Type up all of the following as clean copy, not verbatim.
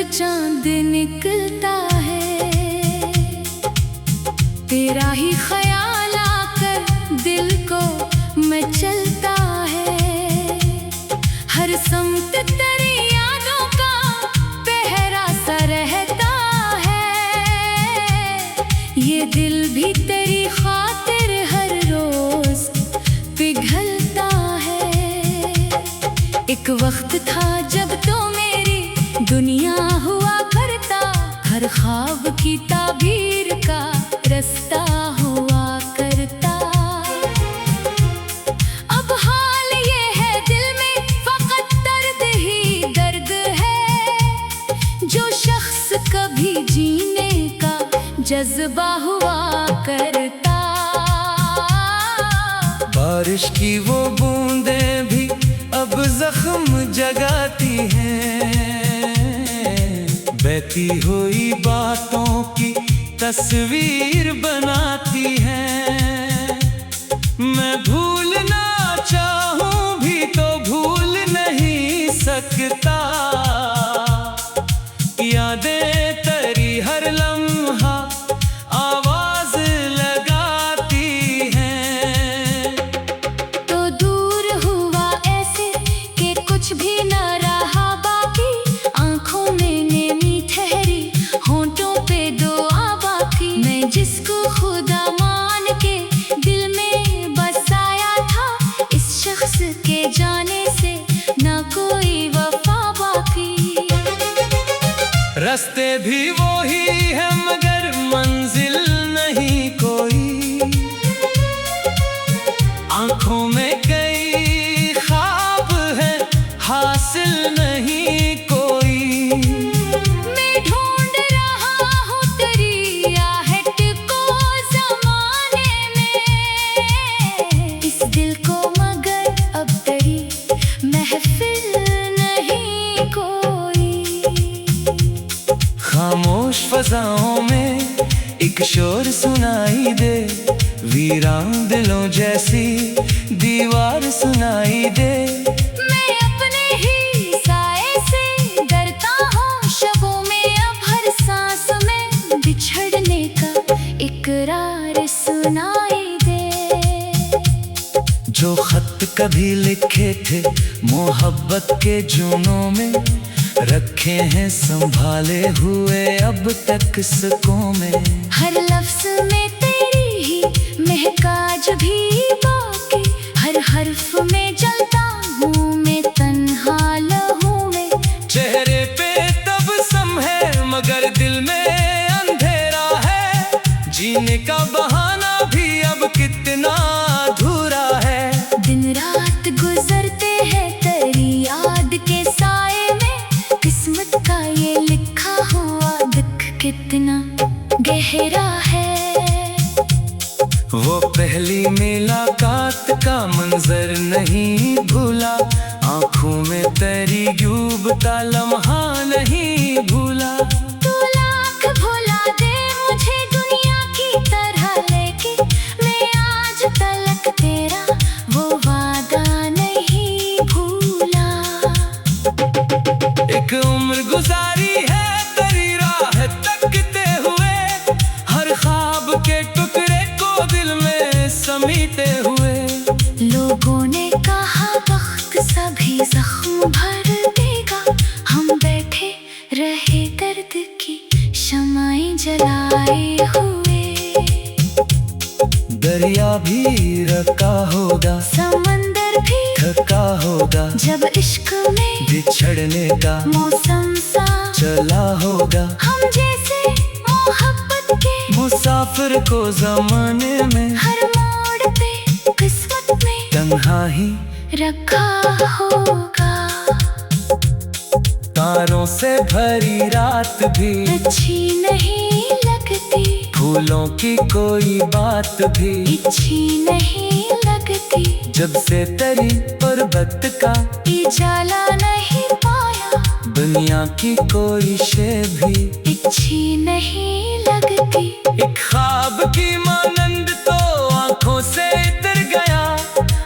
चांद निकलता है, तेरा ही ख्याल आकर दिल को मचलता है। हर समत तेरी यादों का पहरा सा रहता है। ये दिल भी तेरी खातिर हर रोज पिघलता है। एक वक्त था जब तो मेरी दुनिया हुआ करता, हर ख्वाब की ताबीर का रास्ता हुआ करता। अब हाल ये है दिल में फकत दर्द ही दर्द है। जो शख्स कभी जीने का जज्बा हुआ करता। बारिश की वो बूंदें भी अब जख्म जगाती हैं। बहती हुई बातों की तस्वीर बनाती हैं। मैं भूलना चाहूं भी तो भूल नहीं सकता। यादें तेरी हर लम्हा आवाज लगाती हैं। तो दूर हुआ ऐसे कि कुछ भी न रहा बाकी। आंखों में नेमी ठहरी, होंठों पे दुआ बाकी। मैं जिसको खुदा मान के दिल में बसाया था, इस शख्स के जाने से ना कोई वफा बाकी। रास्ते भी वो ही है मगर मंजिल नहीं कोई। आंखों में कई ख्वाब हैं, हासिल नहीं कोई। मैं ढूंढ रहा हूँ तेरी आहट को ज़माने में, इस दिल को मगर अब तेरी महफिल नहीं कोई। खामोश फजाओं में एक शोर सुनाई दे। वीरान दिलों जैसी दीवार सुनाई दे। मैं अपने ही साए से डरता हूँ। शबों में अब हर सांस में बिछड़ने का इकरार सुनाई दे। जो खत कभी लिखे थे मोहब्बत के जूनों में, रखे हैं संभाले हुए अब तक सिक्कों में। हर लफ्ज में तेरी ही महकाज भी बाकी। हर हर्फ में जलता हूँ मैं तन्हा लहू में। चेहरे पे तबस्सुम है मगर दिल में अंधेरा है। जीने का बहाना भी अब कितना अधूरा है। दिन रात गुजरते हैं तेरी याद के साए में। किस्मत का ये लिखा हुआ दुख कितना गहरा है। वो पहली मुलाकात का मंजर नहीं भूला। आंखों में तेरी डूबता लम्हा नहीं भूला। तू लाख भुला दे मुझे दुनिया की तरह, लेके मैं आज तलक तेरा वो वादा नहीं भूला। एक उम्र गुजारी है तेरी राह तकते हुए। हर ख्वाब के टुकड़े को दिल में समीटे हुए। लोगों ने कहा वक्त सभी जख्म भर देगा। हम बैठे रहे दर्द की शमाएं जलाए हुए। दरिया भी रका होगा, समंदर भी थका होगा। जब इश्क में बिछड़ने का मौसम सा चला होगा। हम जैसे मोहब्बत के मुसाफिर को जमाने में हर मोड़ पे किस्मत में तन्हा ही रखा होगा। तारों से भरी रात भी अच्छी नहीं लगती। फूलों की कोई बात भी अच्छी नहीं लगती। जब से तेरी पर्वत का उजाला नहीं पाया, दुनिया की कोई शे भी अच्छी नहीं लगती। एक ख्वाब की मानंद तो आंखों से इतर गया।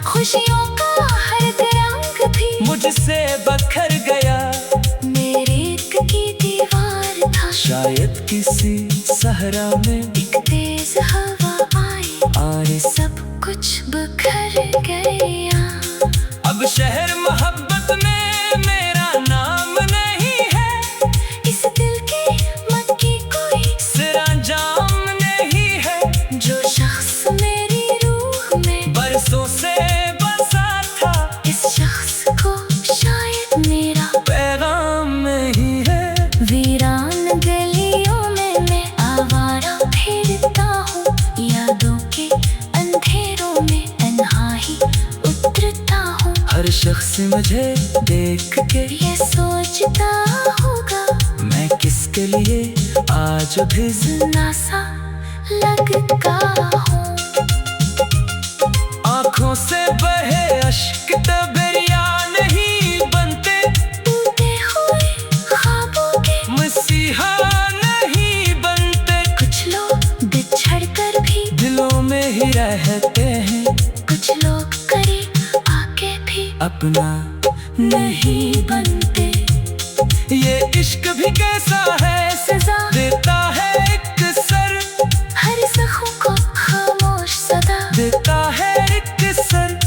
खुशियों का हर रंग भी मुझसे बखर गया। मेरे एक की दीवार शायद किसी सहरा में एक तेज हवा आए सब कुछ बिखर गया। अब शहर मोहब्बत में मेरा नाम नहीं है, इस दिल के मन की कोई सरंजाम नहीं है। जो शख्स मेरी रूह में बरसों से बसा था, इस शख्स को शायद मेरा पैगाम नहीं है। वीरान गलियों में मैं आवारा फिरता हूँ, यादों के अंधेरों में तन्हा ही उतरता हूँ। हर शख्स मुझे देख के ये सोचता होगा मैं किसके लिए आज भी जिंदा सा लगता हूँ। आँखों से बहे अश्क दरिया नहीं बनते, टूटे हुए ख्वाबों के मसीहा नहीं बनते। कुछ लोग बिछड़ कर भी दिलों में ही रहते हैं, कुछ लोग करीब आके भी अपना नहीं बनते। ये इश्क भी कैसा है, सजा देता है एक सर, हर जख्म को खामोश सदा देता है एक सर।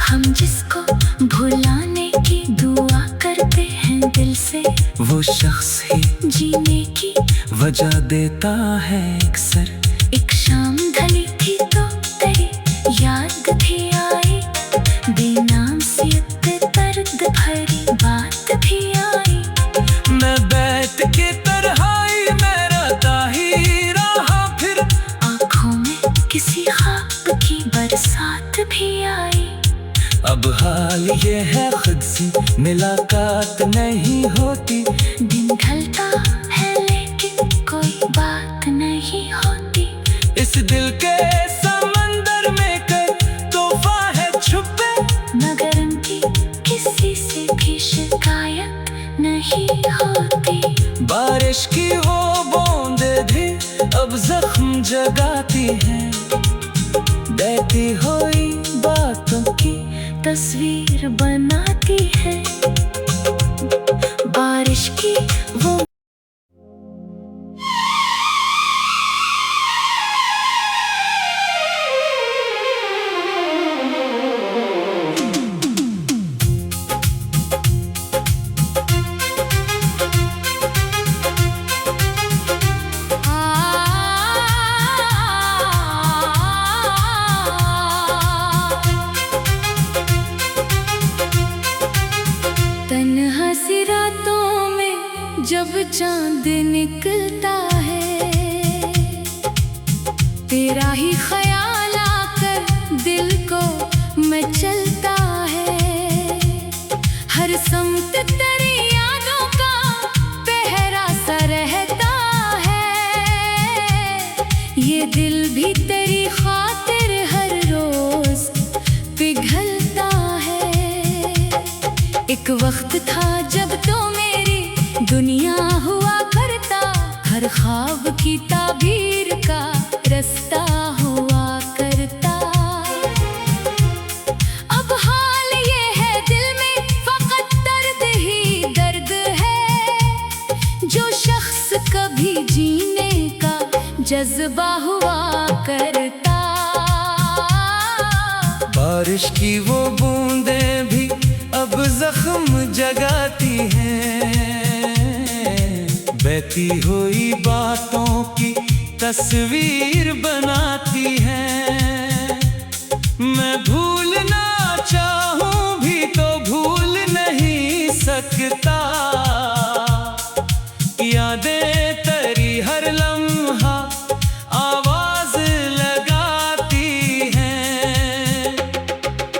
हम जिसको भुलाने की दुआ करते हैं दिल से, वो शख्स ही जीने की वजह देता है एक सर। एक शाम ढली थी तो तेरी याद भी आई, बेनाम सी दर्द भरी बात भी आई। मैं बैठ के तन्हाई में रहता ही रहा, फिर आँखों में किसी ख्वाब की बरसात भी आई। अब हाल ये है खुद से मुलाकात नहीं होती, दिन ढलता है लेकिन कोई बात नहीं होती। इस दिल के समंदर में कई तोहफा है छुपे, मगर उनकी किसी से भी शिकायत नहीं होती। बारिश की वो बूंदे भी अब जख्म जगाती हैं, बहती हुई बातों की तस्वीर बनाती है। बारिश की वो तन्हा सी रातों में जब चांद निकलता है, तेरा ही ख्याल आकर दिल को मचलता है। हर समत तेरी यादों का पहरा सा रहता है, ये दिल भी तेरी खातिर हर रोज पिघलता है। एक वक्त था जब तो मेरी दुनिया हुआ करता, हर ख्वाब की ताबीर का रास्ता हुआ करता। अब हाल ये है दिल में फकत दर्द ही दर्द है, जो शख्स कभी जीने का जज्बा हुआ करता। बारिश की वो बूंदें भी अब जख्म जगाती हैं, बहती हुई बातों की तस्वीर बनाती हैं। मैं भूलना चाहूं भी तो भूल नहीं सकता, यादें तेरी हर लम्हा आवाज लगाती हैं।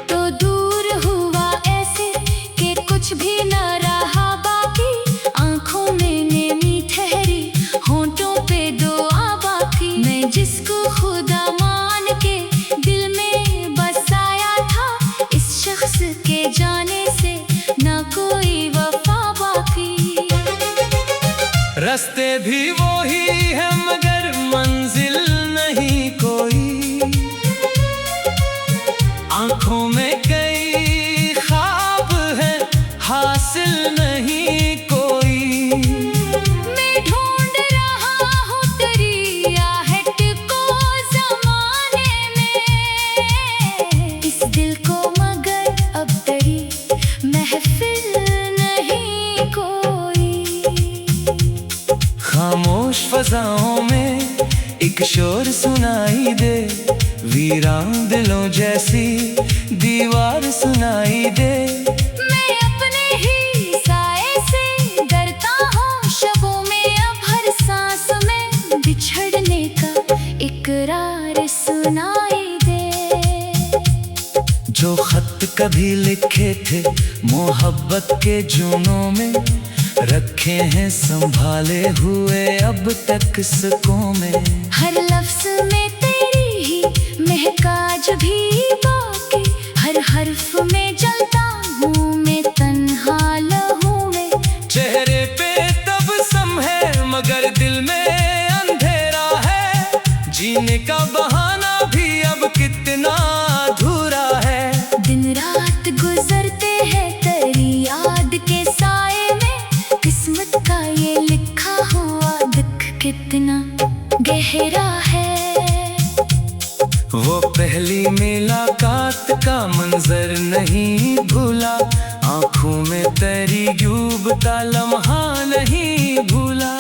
तो दूर हुआ ऐसे कि कुछ भी न रहा बाकी, आंखों में नेमी ठहरी, होंठों पे दुआ बाकी। मैं जिसको खुदा मान के दिल में बसाया था, इस शख्स के जाने से ना कोई वफा बाकी। रास्ते भी वो ही है मगर मंजिल नहीं कोई, आंखों में कई ख्वाब हैं हासिल नहीं कोई। मैं ढूंढ रहा खामोश फजाओं में एक शोर सुनाई दे, वीरान दिलों जैसी दीवार सुनाई दे। मैं अपने ही साए से डरता हूँ, शबों में अब हर सांस में बिछड़ने का इकरार सुनाई दे। जो खत कभी लिखे थे मोहब्बत के जूनों में, रखे हैं संभाले हुए अब तक किस्सों में। हर लफ्ज में तेरी ही महकाज भी बाकी, हर हर्फ में जलता हूँ मैं तन्हा लहू में। चेहरे पे तबस्सुम है मगर दिल में अंधेरा है, जीने का बहाना भी अब कितना अधूरा है। दिन रात गुजरते हैं तेरी याद के साए में, किस्मत का ये लिखा हुआ दुख कितना गहरा है। वो पहली मुलाकात का मंजर नहीं भूला, आंखों में तेरी डूबता लम्हा नहीं भूला।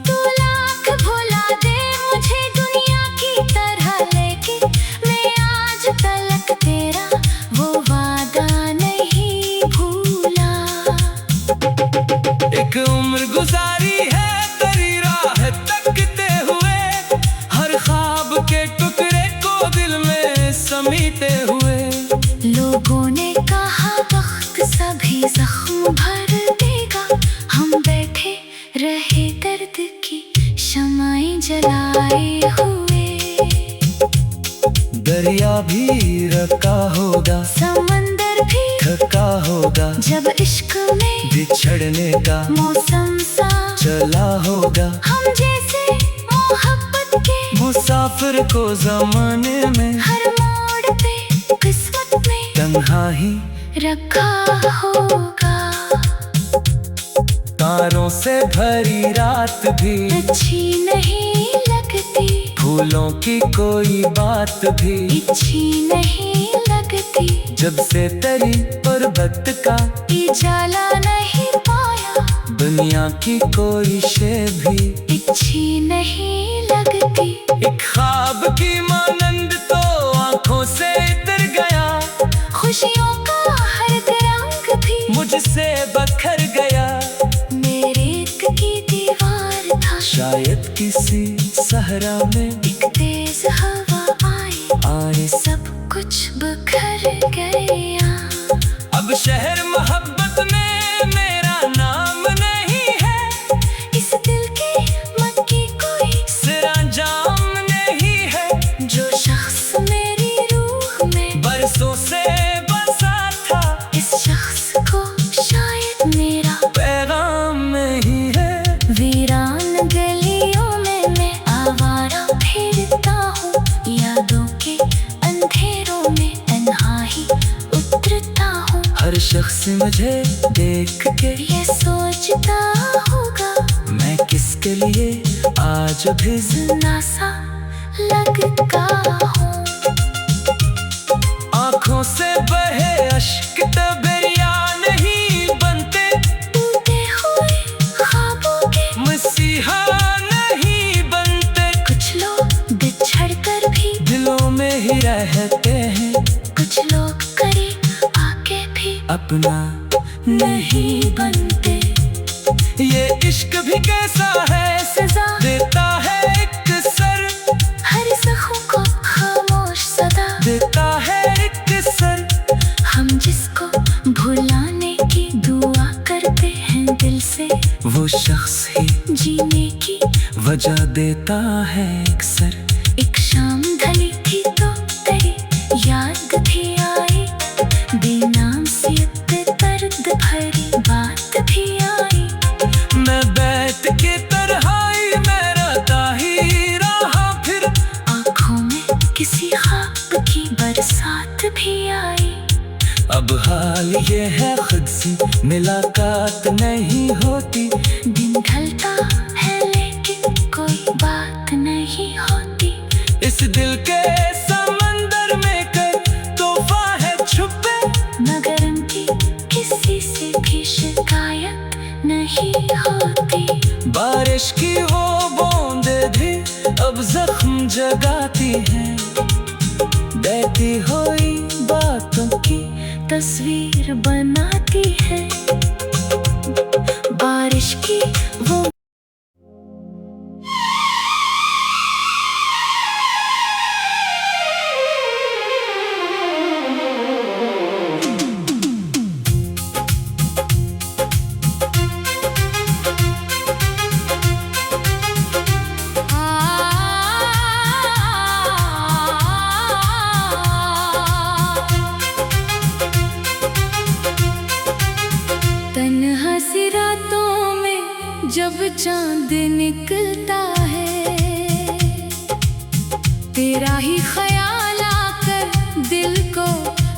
तू लाख भुला दे मुझे दुनिया की तरह, लेके मैं आज तलक तेरा वो वादा नहीं भूला। एक उम्र गुजारी है तेरी राह तकते हुए, हर ख्वाब के टुकड़े को दिल में समीटे हुए। लोगों ने कहा वक्त सभी जख्म भर देगा, हम बैठे रहे दर्द की शमाएं जलाए हुए। दरिया भी रका होगा, समंदर भी थका होगा, जब इश्क में बिछड़ने का मौसम सा चला होगा। हम जैसे मोहब्बत के मुसाफिर को जमाने में हर मोड़ पे किस्मत में तन्हा ही रखा होगा। तारों से भरी रात भी अच्छी नहीं लगती, फूलों की कोई बात भी अच्छी नहीं लगती, जब से तेरी पर्वत का उजाला नहीं पाया, दुनिया की कोई शे भी अच्छी नहीं लगती। एक ख्वाब की मानंद तो आंखों से उतर गया, खुशियों का हर रंग भी मुझसे बखर गया। मेरे एक की दीवार था, शायद किसी सहरा में एक तेज हवा आए सब कुछ बिखर गया। अब शहर मोहब्बत में मेरा नाम नहीं है, इस दिल के मक्की कोई सिरंजाम नहीं है, जो शख्स मेरी रूह में बरसों से बसा था, इस शख्स को शायद मेरा पैगाम नहीं है। वीरान गलियों में मैं आवारा फिरता हूँ, यादों के अंधेरों में तन्हा ही उतरता हूँ। हर शख्स मुझे देख के ये सोचता होगा मैं किसके लिए आज भी जिंदा सा लगता हूँ। आंखों से बहे अश्क तबरिया नहीं बनते, टूटे हुए ख्वाबों के मसीहा नहीं बनते। कुछ लोग बिछड़ कर भी दिलों में ही रहते हैं, कुछ लोग करीब आके भी अपना नहीं बनते। ये इश्क भी कैसा है, सजा देता है एक सर, हर जख्म को खामोश सदा देता है एक सर। हम जिसको भुलाने की दुआ करते हैं दिल से, वो शख्स ही जीने की वजह देता है अक्सर। एक शाम ढली थी तो तेरी याद भी आई, बेनाम सी दर्द भरी बात भी आई। मैं बैठ के तन्हाई में रहता ही रहा, फिर आँखों में किसी ख्वाब की बरसात भी आई। अब हाल ये है खुद से मुलाकात नहीं होती, दिन ढलता है लेकिन कोई बात नहीं होती। इस दिल के समंदर में कई तोहफा है छुपे, मगर उनकी किसी से भी शिकायत नहीं होती। बारे बारिश की वो बूंदें भी अब जख्म जगाती हैं, बहती हुई बातों की तस्वीर बनाती है। बारिश की वो तन्हा सी रातों में जब चांद निकलता है, तेरा ही ख्याल आकर दिल को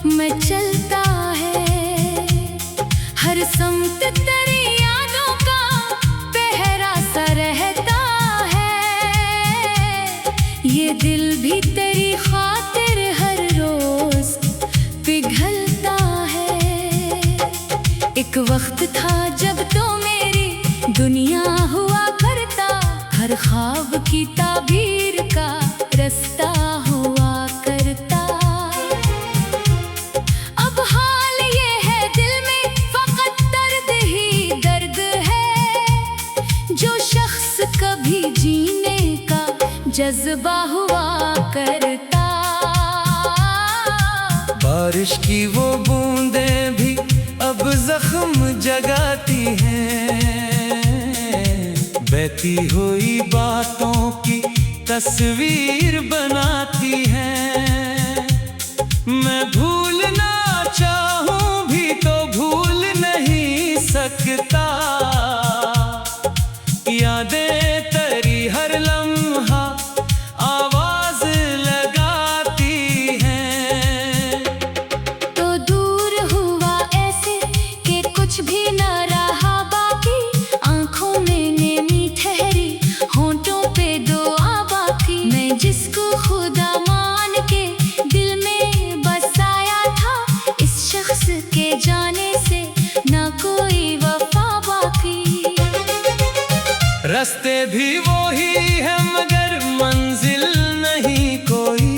मचलता है। हर समत तेरी यादों का पहरा सा रहता है, ये दिल भी तेरी खातिर हर रोज पिघलता है। एक वक्त था जब तो मेरी दुनिया हुआ करता, हर ख्वाब की ताबीर का रास्ता हुआ करता। अब हाल ये है दिल में फकत दर्द ही दर्द है, जो शख्स कभी जीने का जज्बा हुआ करता। बारिश की वो बूंदें भी अब जख्म जगाती हैं, बहती हुई बातों की तस्वीर बनाती हैं। मैं भूलना चाहूं भी तो भूल नहीं सकता, यादें तेरी हर लम्हा आवाज लगाती हैं। तो दूर हुआ ऐसे कि कुछ भी न रहा बाकी, आंखों में नेमी ठहरी, होंठों पे दुआ बाकी। मैं जिसको खुदा मान के दिल में बसाया था, इस शख्स के जाने से ना कोई वफा बाकी। रास्ते भी वही है मगर मंजिल नहीं कोई,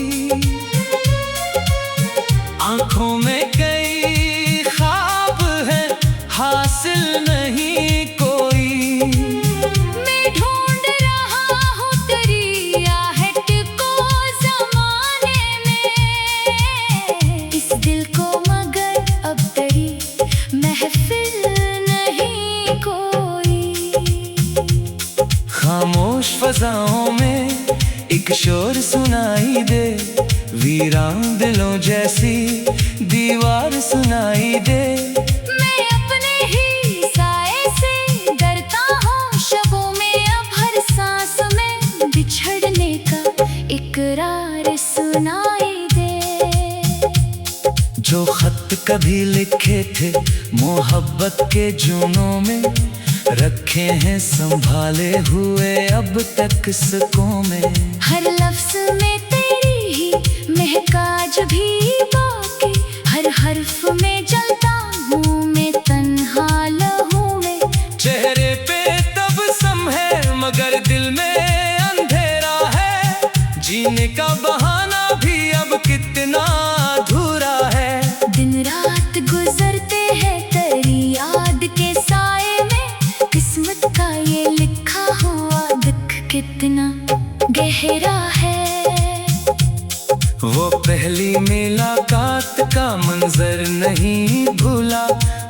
आंखों में कई ख्वाब है हासिल नहीं कोई। मैं ढूंढ रहा हूँ तेरी आहट को ज़माने में, इस दिल को मगर अब तेरी महफिल नहीं कोई। खामोश फजाओं में एक शोर सुनाई दे, वीरान दिलों जैसी दीवार सुनाई दे। मैं अपने ही साए से डरता हूँ, शबों में अब हर सांस में बिछड़ने का इकरार सुनाई दे। जो खत कभी लिखे थे मोहब्बत के जूनों में, रखे हैं संभाले हुए अब तक किस्सों में। हर लफ्ज में तेरी ही महकाज भी बाकी, हर हर्फ में जलता हूँ मैं तन्हा लहू में। चेहरे पे तबस्सुम है मगर दिल में अंधेरा है, जीने का बहाना भी अब कितना अधूरा है। दिन रात गुजरते हैं तेरी याद के साए में, किस्मत का ये लिखा हुआ दुख कितना गहरा है। वो पहली मुलाकात का मंजर नहीं भूला,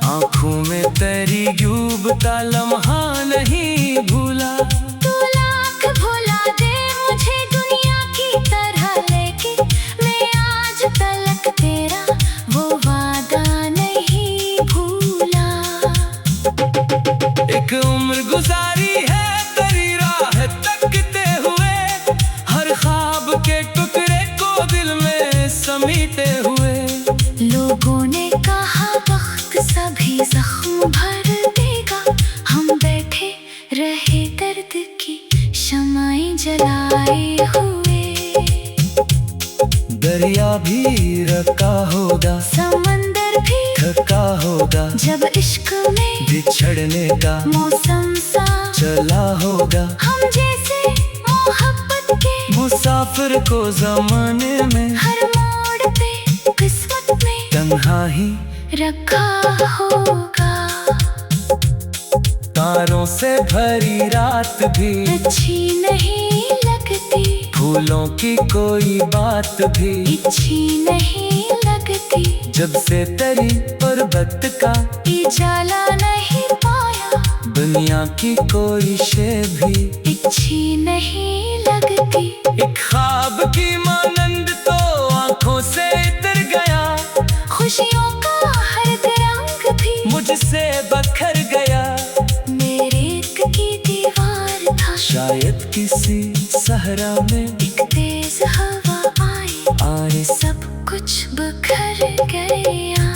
आंखों में तेरी डूब का लम्हा नहीं भूला। तू लाख भुला दे मुझे दुनिया की तरह, लेके मैं आज तलक तेरा वो वादा नहीं भूला। एक उम्र गुजारी है तेरी राह तकते हुए, हर ख्वाब के टुकड़े को दिल में समीटे हुए। लोगों ने कहा वक्त सभी जख्म भर देगा, हम बैठे रहे दर्द की शमाएं जलाए हुए। दरिया भी रका होगा, समंदर भी थका होगा, जब इश्क में बिछड़ने का मौसम सा चला होगा। हम जैसे मोहब्बत के मुसाफिर को ज़माने में हर मोड़ पे किस्मत में तन्हा ही रखा होगा। तारों से भरी रात भी अच्छी नहीं लगती, फूलों की कोई बात भी अच्छी नहीं लगती। जब से तेरी पर्वत का उजाला नहीं पाया, दुनिया की कोई शे भी अच्छी नहीं लगती। एक ख्वाब की मानंद तो आंखों से उतर गया, खुशियों का हर रंग भी मुझसे बखर गया। मेरे एक की दीवार था, शायद किसी सहरा में एक तेज हवा आए सब कुछ बिखर गया।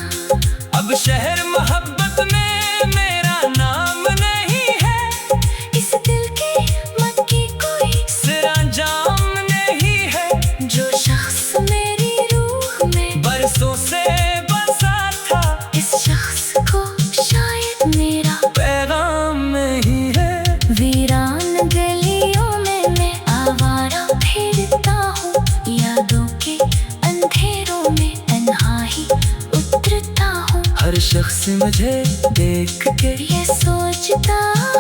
अब शहर मोहब्बत में मेरा नाम नहीं है, इस दिल के मन की कोई सिरंजाम नहीं है। जो शख्स मेरी रूह में बरसों से बसा था, इस शख्स को शायद मेरा पैगाम नहीं है। वीरान गलियों में मैं आवारा फिरता हूँ, यादों के अंधेरों में तन्हा ही उतरता हूँ। हर शख्स मुझे देख के ये सोचता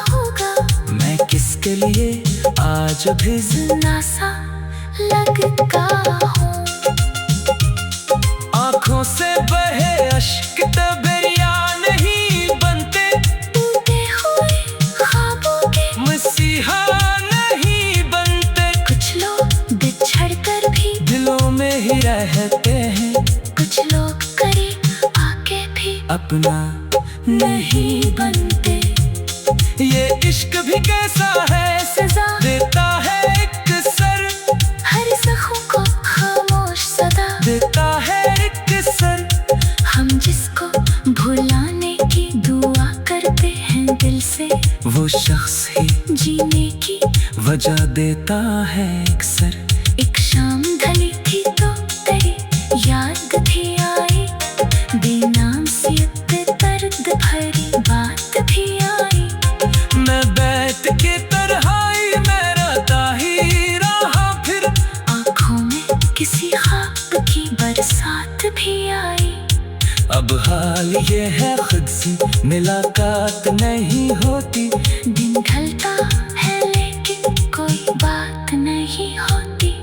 होगा, मैं किसके लिए आज भी जिंदा सा लगता हूँ। आँखों से बहे अश्क तबरिया नहीं बनते, टूटे हुए ख्वाबों के मसीहा नहीं बनते। कुछ लोग बिछड़ कर भी दिलों में ही रहते हैं, कुछ लोग करीब आके भी अपना नहीं बनते। ये इश्क भी कैसा है, सजा देता है एक सर, हर जख्म को खामोश सदा देता है एक सर। हम जिसको भुलाने की दुआ करते हैं दिल से, वो शख्स ही जीने की वजह देता है एक सर। एक शाम ढली थी तो तेरी याद भी आई, बेनाम सी दर्द भरी बात भी आई। मैं बैठ के तन्हाई में रहता ही रहा, फिर आँखों में किसी ख्वाब की बरसात भी आई। अब हाल ये है खुद से मुलाकात नहीं होती, दिन ढलता है लेकिन कोई बात नहीं होती।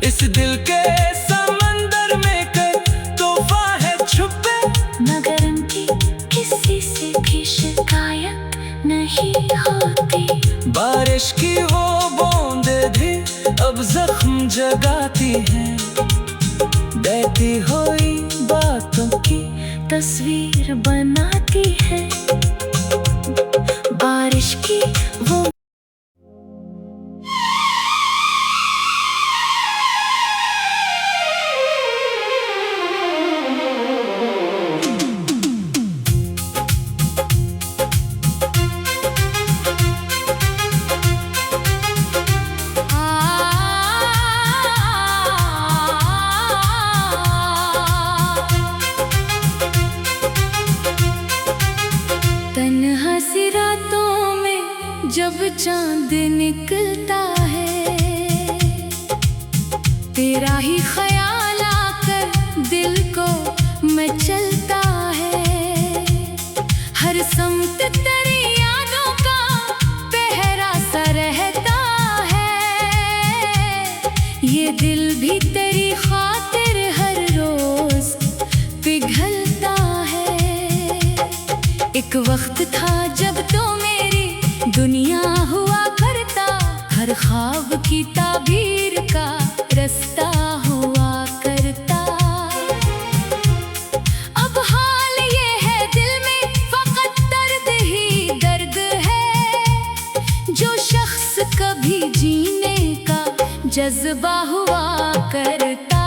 इस दिल के समंदर में कई तोहफा है छुपे, मगर उनकी किसी से भी शिकायत नहीं होती। बारिश की वो बूंदें भी अब जख्म जगाती हैं, बहती हुई बातों की तस्वीर बनाती है। बारिश की वो तन्हा सी रातों में जब चांद निकलता है, तेरा ही ख्याल आकर दिल को मचलता है। हर समत तेरी यादों का पहरा सा रहता है, ये दिल भी तेरी खातिर हर रोज पिघलता है। एक वक्त था जब तो मेरी दुनिया हुआ करता, हर ख्वाब की ताबीर का रास्ता हुआ करता। अब हाल ये है दिल में फकत दर्द ही दर्द है, जो शख्स कभी जीने का जज्बा हुआ करता।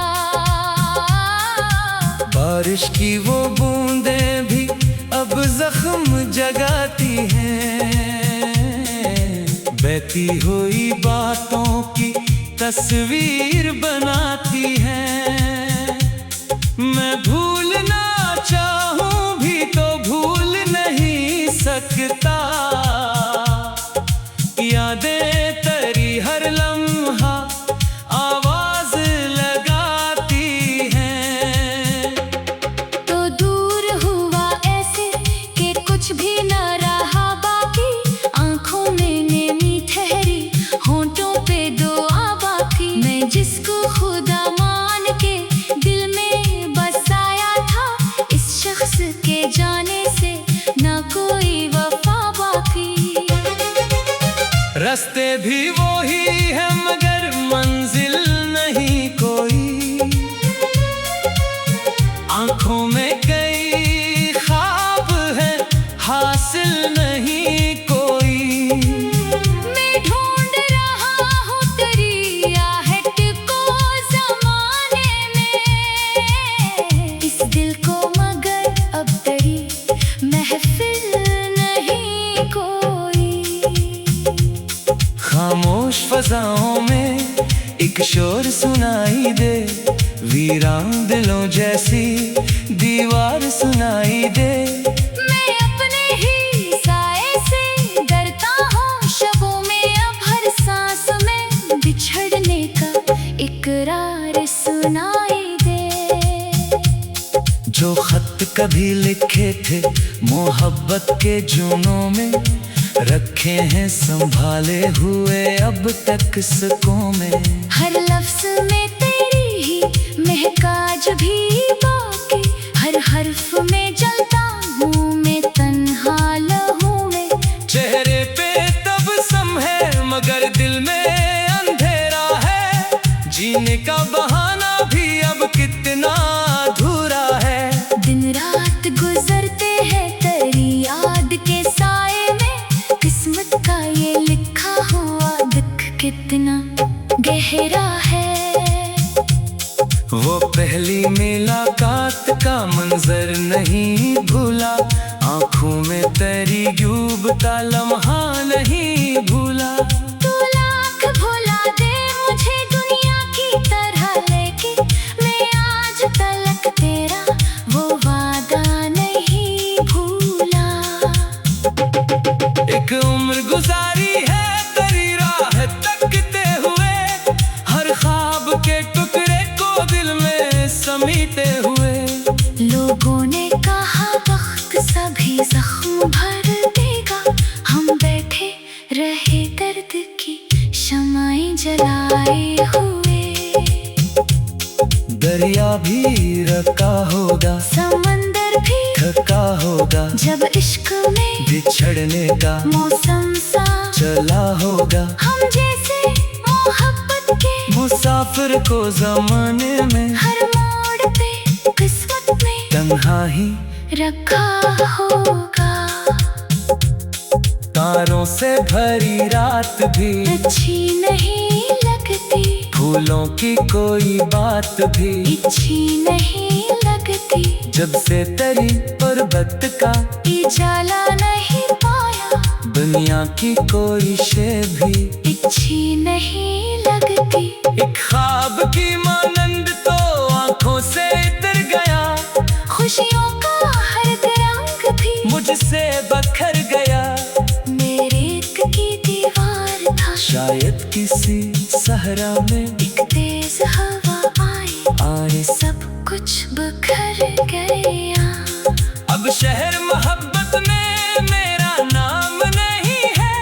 बारिश की वो बूंदें भी अब जख्म जगाती हैं, बहती हुई बातों की तस्वीर बनाती हैं। मैं भूलना चाहूं भी तो भूल नहीं सकता, भी वो ही है मगर मंजिल नहीं कोई। आंखों में कई ख्वाब है हासिल नहीं कोई। मैं ढूंढ रहा हूँ तेरी आहट को ज़माने में, इस दिल को मगर अब तेरी महफिल नहीं कोई। खामोश फजाओं में एक शोर सुनाई दे, वीरान दिलों जैसी दीवार सुनाई दे। मैं अपने ही साए से डरता हूँ, शबों में अब हर सांस में बिछड़ने का इकरार सुनाई दे। जो खत कभी लिखे थे मोहब्बत के जूनों में, रखे हैं संभाले हुए अब तक सिक्कों में। हर लफ्ज में तेरी ही महकाज भी बाकी, हर हर्फ में जलता हूँ मैं तन्हा लहू में। चेहरे पे तबस्सुम है मगर दिल में अंधेरा है, जीने का बहाना भी अब कितना अधूरा है। दिन रात गुजरते हैं तेरी याद के साए में, किस्मत का ये लिखा हुआ दुख कितना गहरा है। वो पहली मुलाकात का मंजर नहीं भूला, आंखों में तेरी डूबता लम्हा नहीं भूला। तू लाख भुला दे मुझे दुनिया की तरह, लेके मैं आज तलक तेरा वो वादा नहीं भूला। एक उम्र गुजारी है तेरी राह तकते हुए, हर ख्वाब के टुकड़े को दिल में समीटे हुए। लोगों ने कहा वक्त सभी जख्म भर देगा, हम बैठे रहे दर्द की शमाएं जलाए हुए। दरिया भी रका होगा, समंदर भी थका होगा, जब इश्क में बिछड़ने का मौसम सा चला होगा। हम जैसे मोहब्बत के मुसाफिर को जमाने में हर मोड़ पे किस्मत में तन्हा ही रखा होगा। तारों से भरी रात भी अच्छी नहीं लगती, फूलों की कोई बात भी अच्छी नहीं लगती। जब से तेरी पर्वत का उजाला नहीं पाया, दुनिया की कोई शे भी अच्छी नहीं लगती। एक ख्वाब की मानंद तो आंखों से उतर गया, खुशियों का हर रंग भी मुझसे बखर गया। मेरे रेत की दीवार था, शायद किसी सहरा में एक तेज हवा आए सब कुछ बिखर गया। अब शहर मोहब्बत में मेरा नाम नहीं है,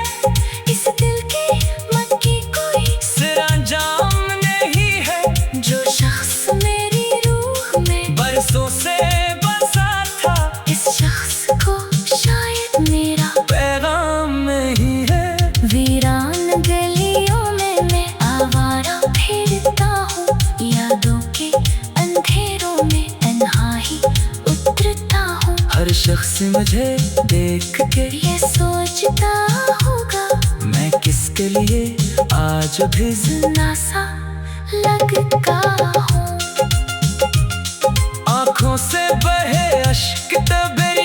इस दिल के मन की कोई सिरअंजाम नहीं है। जो शख्स मेरी रूह में बरसों से बसा था, इस शख्स को शायद मेरा पैगाम नहीं है। वीरान गलियों में मैं आवारा फिरता हूँ, यादों के अंधेरों में तन्हा ही उतरता हूँ। हर शख्स मुझे देख के ये सोचता होगा मैं किसके लिए आज भी जिंदा सा लगता हूँ। आंखों से बहे अश्क तबे